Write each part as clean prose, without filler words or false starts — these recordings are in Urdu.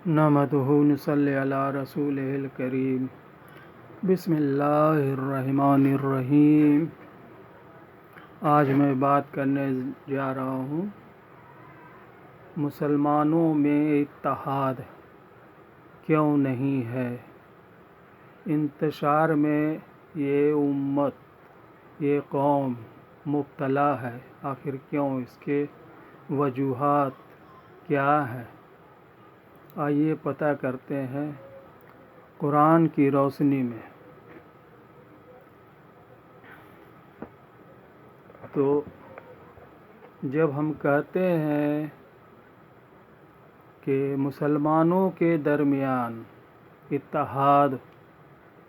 نحمدہ نصلی علی رسولہ الکریم بسم اللہ الرحمن الرحیم۔ آج میں بات کرنے جا رہا ہوں مسلمانوں میں اتحاد کیوں نہیں ہے۔ انتشار میں یہ امت، یہ قوم مبتلا ہے، آخر کیوں؟ اس کے وجوہات کیا ہیں؟ آئیے پتہ کرتے ہیں قرآن کی روشنی میں۔ تو جب ہم کہتے ہیں کہ مسلمانوں کے درمیان اتحاد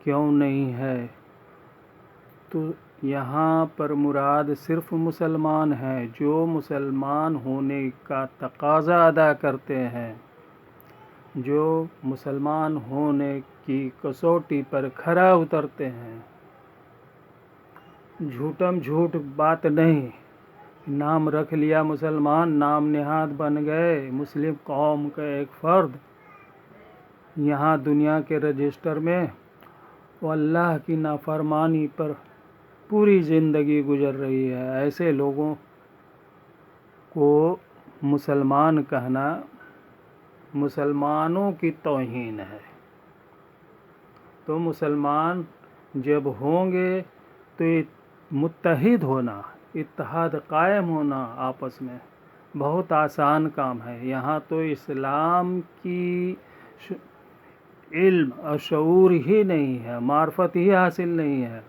کیوں نہیں ہے، تو یہاں پر مراد صرف مسلمان ہیں جو مسلمان ہونے کا تقاضا ادا کرتے ہیں، جو مسلمان ہونے کی کسوٹی پر کھرا اترتے ہیں۔ جھوٹم جھوٹ بات نہیں، نام رکھ لیا مسلمان، نام نہاد بن گئے مسلم قوم کا ایک فرد یہاں دنیا کے رجسٹر میں، وہ اللہ کی نافرمانی پر پوری زندگی گزر رہی ہے۔ ایسے لوگوں کو مسلمان کہنا مسلمانوں کی توہین ہے۔ تو مسلمان جب ہوں گے تو متحد ہونا، اتحاد قائم ہونا آپس میں بہت آسان کام ہے۔ یہاں تو اسلام کی علم اور شعور ہی نہیں ہے، معرفت ہی حاصل نہیں ہے،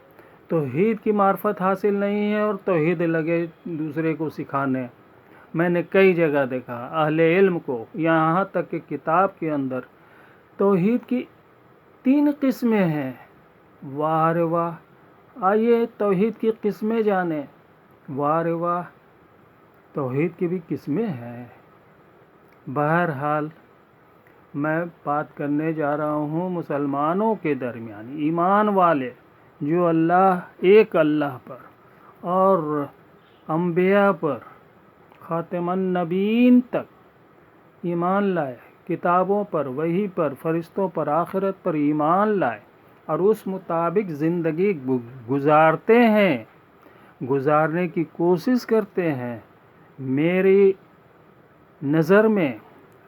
توحید کی معرفت حاصل نہیں ہے، اور توحید لگے دوسرے کو سکھانے۔ میں نے کئی جگہ دیکھا اہل علم کو، یہاں تک کہ کتاب کے اندر توحید کی 3 قسمیں ہیں۔ واہ رے واہ! آئیے توحید کی قسمیں جانیں۔ واہ رے واہ! توحید کی بھی قسمیں ہیں۔ بہرحال میں بات کرنے جا رہا ہوں مسلمانوں کے درمیان، ایمان والے جو ایک اللہ پر اور انبیاء پر، خاتم النبیین تک ایمان لائے، کتابوں پر، وحی پر، فرشتوں پر، آخرت پر ایمان لائے اور اس مطابق زندگی گزارتے ہیں، گزارنے کی کوشش کرتے ہیں۔ میری نظر میں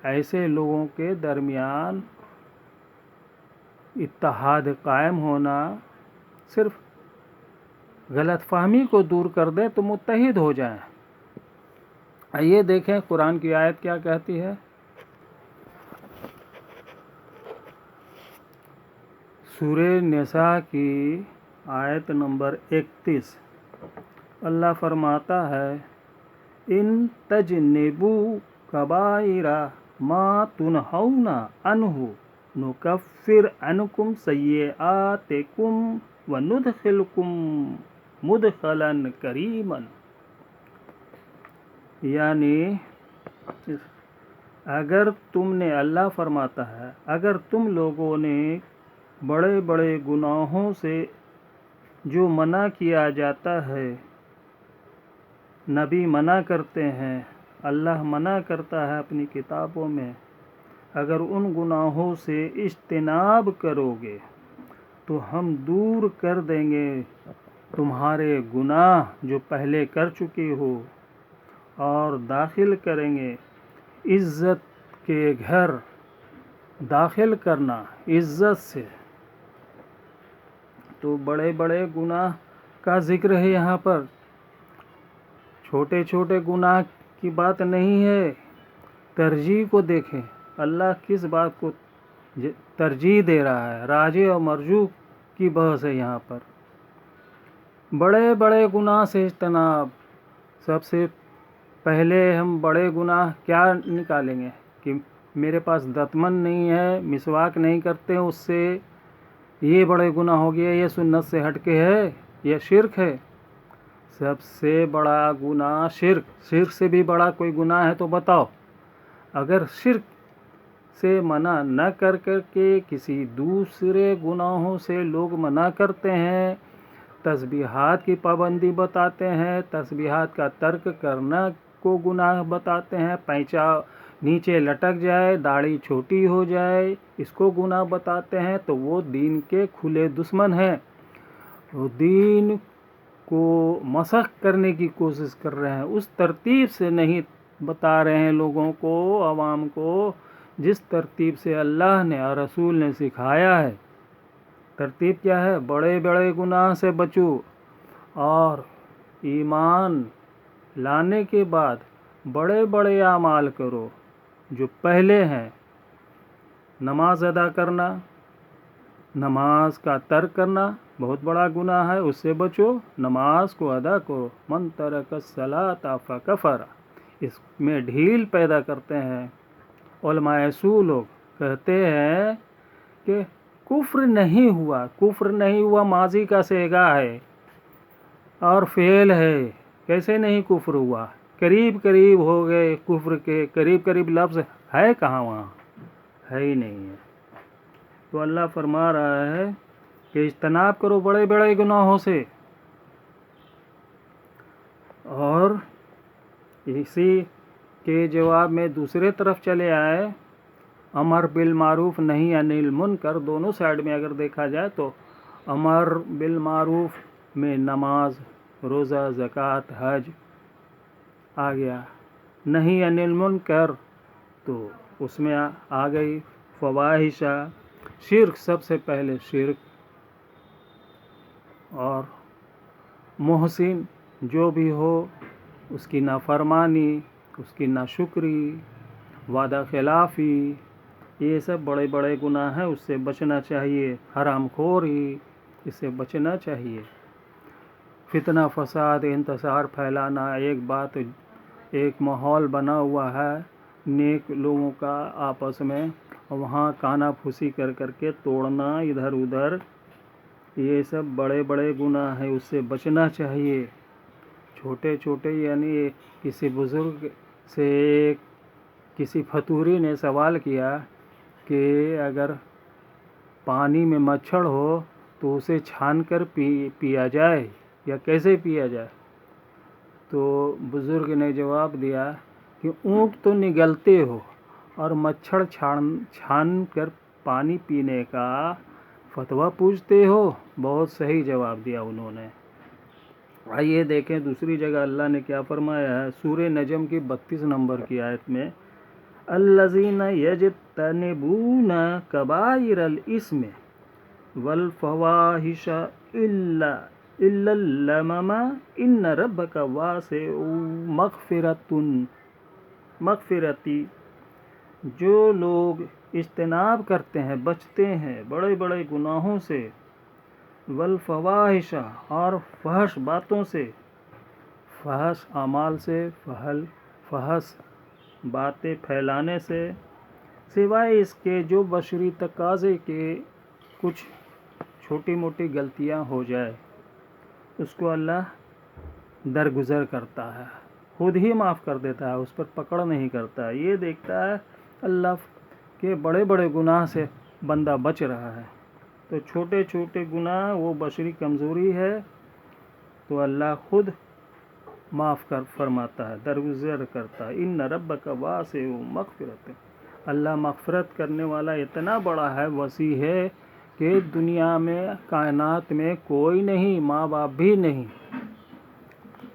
ایسے لوگوں کے درمیان اتحاد قائم ہونا صرف غلط فہمی کو دور کر دے تو متحد ہو جائیں۔ آئیے دیکھیں قرآن کی آیت کیا کہتی ہے۔ سورہ نساء کی آیت نمبر 31، اللہ فرماتا ہے ان تجنبوا کبائر ما تنہون عنہ نکفر عنکم سیئاتکم وندخلکم مدخلا کریما۔ یعنی اگر تم نے، اللہ فرماتا ہے، اگر تم لوگوں نے بڑے بڑے گناہوں سے جو منع کیا جاتا ہے، نبی منع کرتے ہیں، اللہ منع کرتا ہے اپنی کتابوں میں، اگر ان گناہوں سے اجتناب کرو گے تو ہم دور کر دیں گے تمہارے گناہ جو پہلے کر چکے ہو، اور داخل کریں گے عزت کے گھر، داخل کرنا عزت سے۔ تو بڑے بڑے گناہ کا ذکر ہے یہاں پر، چھوٹے چھوٹے گناہ کی بات نہیں ہے۔ ترجیح کو دیکھیں، اللہ کس بات کو ترجیح دے رہا ہے، راجح اور مرجوح کی بحث ہے یہاں پر۔ بڑے بڑے گناہ سے اجتناب، سب سے پہلے ہم بڑے گناہ کیا نکالیں گے کہ میرے پاس دتمن نہیں ہے، مسواک نہیں کرتے، اس سے یہ بڑے گناہ ہو گیا، یہ سنت سے ہٹ کے ہے، یہ شرک ہے۔ سب سے بڑا گناہ شرک سے بھی بڑا کوئی گناہ ہے تو بتاؤ۔ اگر شرک سے منع نہ کر کے کسی دوسرے گناہوں سے لوگ منع کرتے ہیں، تسبیحات کی پابندی بتاتے ہیں، تسبیحات کا ترک کرنا کو گناہ بتاتے ہیں، نیچے لٹک جائے، داڑھی چھوٹی ہو جائے، اس کو گناہ بتاتے ہیں تو وہ دین کے کھلے دشمن ہیں، وہ دین کو مسخ کرنے کی کوشش کر رہے ہیں، اس ترتیب سے نہیں بتا رہے ہیں لوگوں کو، عوام کو، جس ترتیب سے اللہ نے اور رسول نے سکھایا ہے۔ ترتیب کیا ہے؟ بڑے بڑے گناہ سے بچو، اور ایمان لانے کے بعد بڑے بڑے اعمال کرو جو پہلے ہیں۔ نماز ادا کرنا، نماز کا ترک کرنا بہت بڑا گناہ ہے، اس سے بچو، نماز کو ادا کرو۔ من ترک الصلاۃ فکفر، اس میں ڈھیل پیدا کرتے ہیں علماء اصول لوگ، کہتے ہیں کہ کفر نہیں ہوا، کفر نہیں ہوا ماضی کا صیغہ ہے اور فعل ہے، کیسے نہیں کفر ہوا؟ قریب قریب ہو گئے کفر کے، قریب قریب لفظ ہے کہاں؟ وہاں ہے ہی نہیں ہے۔ تو اللہ فرما رہا ہے کہ اجتناب کرو بڑے بڑے گناہوں سے، اور اسی کے جواب میں دوسرے طرف چلے آئے، امر بالمعروف نہی عن المنکر، دونوں سائیڈ میں اگر دیکھا جائے تو امر بالمعروف میں نماز، روزہ، زکوٰۃ، حج آ گیا، نہی عن المنکر تو اس میں آ گئی فواحشہ، شرک، سب سے پہلے شرک، اور محسن جو بھی ہو اس کی نافرمانی، اس کی ناشکری، وعدہ خلافی، یہ سب بڑے بڑے گناہ ہیں، اس سے بچنا چاہیے۔ حرام خوری، اس سے بچنا چاہیے۔ فتنہ فساد، انتشار پھیلانا، ایک ماحول بنا ہوا ہے نیک لوگوں کا آپس میں، وہاں کانا پھوسی کر کر کے توڑنا ادھر ادھر، یہ سب بڑے بڑے گناہ ہیں، اس سے بچنا چاہیے۔ چھوٹے چھوٹے، یعنی کسی بزرگ سے کسی فتوری نے سوال کیا کہ اگر پانی میں مچھر ہو تو اسے چھان کر پیا جائے یا کیسے پیا جائے؟ تو بزرگ نے جواب دیا کہ اونٹ تو نگلتے ہو اور مچھر چھان کر پانی پینے کا فتویٰ پوچھتے ہو؟ بہت صحیح جواب دیا انہوں نے۔ آئیے دیکھیں دوسری جگہ اللہ نے کیا فرمایا ہے، سورہ نجم کی 32 نمبر کی آیت میں، الذین یجتنبون کبائر الاثم والفواحش الا اللمم ان ربک واسع مغفرتی، جو لوگ اجتناب کرتے ہیں، بچتے ہیں بڑے بڑے گناہوں سے، والفواحش، اور فحش باتوں سے، فحش اعمال سے، فحش باتیں پھیلانے سے، سوائے اس کے جو بشری تقاضے کے کچھ چھوٹی موٹی غلطیاں ہو جائے، اس کو اللہ درگزر کرتا ہے، خود ہی معاف کر دیتا ہے، اس پر پکڑ نہیں کرتا ہے۔ یہ دیکھتا ہے اللہ کہ بڑے بڑے گناہ سے بندہ بچ رہا ہے، تو چھوٹے چھوٹے گناہ وہ بشری کمزوری ہے تو اللہ خود معاف فرماتا ہے، درگزر کرتا ہے۔ ان ربک واسع مغفرت، اللہ مغفرت کرنے والا اتنا بڑا ہے، وسیع ہے کہ دنیا میں، کائنات میں کوئی نہیں، ماں باپ بھی نہیں،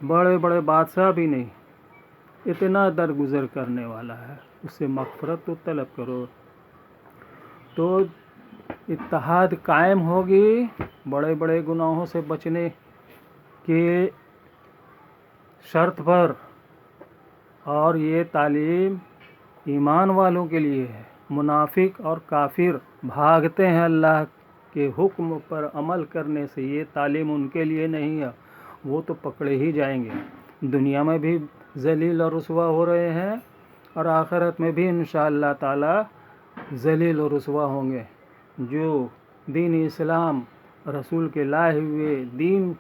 بڑے بڑے بادشاہ بھی نہیں، اتنا درگزر کرنے والا ہے، اس سے مغفرت تو طلب کرو۔ تو اتحاد قائم ہوگی بڑے بڑے گناہوں سے بچنے کے شرط پر، اور یہ تعلیم ایمان والوں کے لیے ہے۔ منافق اور کافر بھاگتے ہیں اللہ کے حکم پر عمل کرنے سے، یہ تعلیم ان کے لیے نہیں ہے، وہ تو پکڑے ہی جائیں گے، دنیا میں بھی ذلیل اور رسوا ہو رہے ہیں، اور آخرت میں بھی انشاءاللہ تعالی ذلیل اور رسوا ہوں گے۔ جو دین اسلام، رسول کے لائے ہوئے دین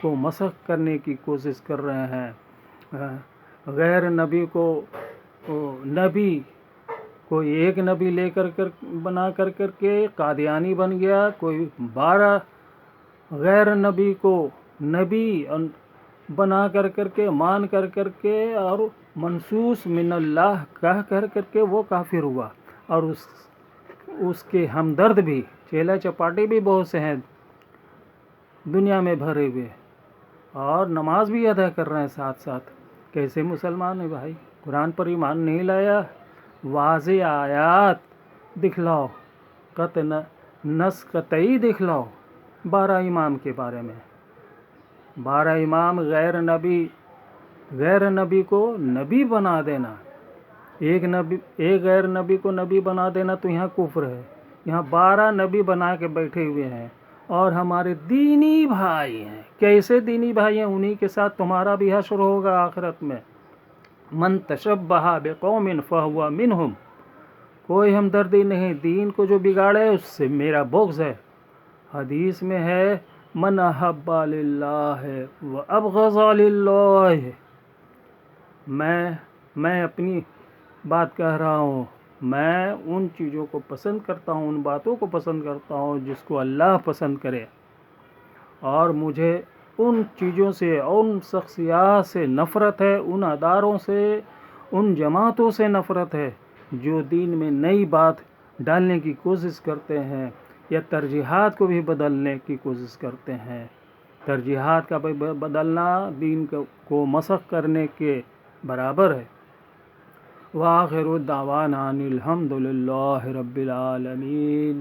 کو مسخ کرنے کی کوشش کر رہے ہیں، غیر نبی کو، نبی کوئی ایک نبی لے کر بنا کر کے قادیانی بن گیا، کوئی 12 غیر نبی کو نبی بنا کر کے، مان کر کے اور منصوص من اللہ کہہ کر کے وہ کافر ہوا، اور اس کے ہمدرد بھی، چیلا چپاٹی بھی بہت سے ہیں دنیا میں بھرے ہوئے، اور نماز بھی ادا کر رہے ہیں ساتھ ساتھ. کیسے مسلمان ہے بھائی؟ قرآن پر ایمان نہیں لایا؟ واضح آیات دکھلاؤ، نص قطعی دکھلاؤ 12 امام کے بارے میں. 12 امام غیر نبی کو نبی بنا دینا، ایک غیر نبی کو نبی بنا دینا تو یہاں کفر ہے. یہاں 12 نبی بنا کے بیٹھے ہوئے ہیں، اور ہمارے دینی بھائی ہیں. کیسے دینی بھائی ہیں؟ انہی کے ساتھ تمہارا بھی حشر ہوگا آخرت میں. من تشبہ بقوم فہو منہم. کوئی ہمدردی نہیں، دین کو جو بگاڑے اس سے میرا بغض ہے. حدیث میں ہے من احب للہ وابغض للہ. میں اپنی بات کہہ رہا ہوں، میں ان چیزوں کو پسند کرتا ہوں، ان باتوں کو پسند کرتا ہوں جس کو اللہ پسند کرے، اور مجھے ان چیزوں سے، ان شخصیات سے نفرت ہے، ان اداروں سے، ان جماعتوں سے نفرت ہے جو دین میں نئی بات ڈالنے کی کوشش کرتے ہیں یا ترجیحات کو بھی بدلنے کی کوشش کرتے ہیں. ترجیحات کا بدلنا دین کو مسخ کرنے کے برابر ہے. وآخر دعوانا ان الحمد للہ رب العالمین.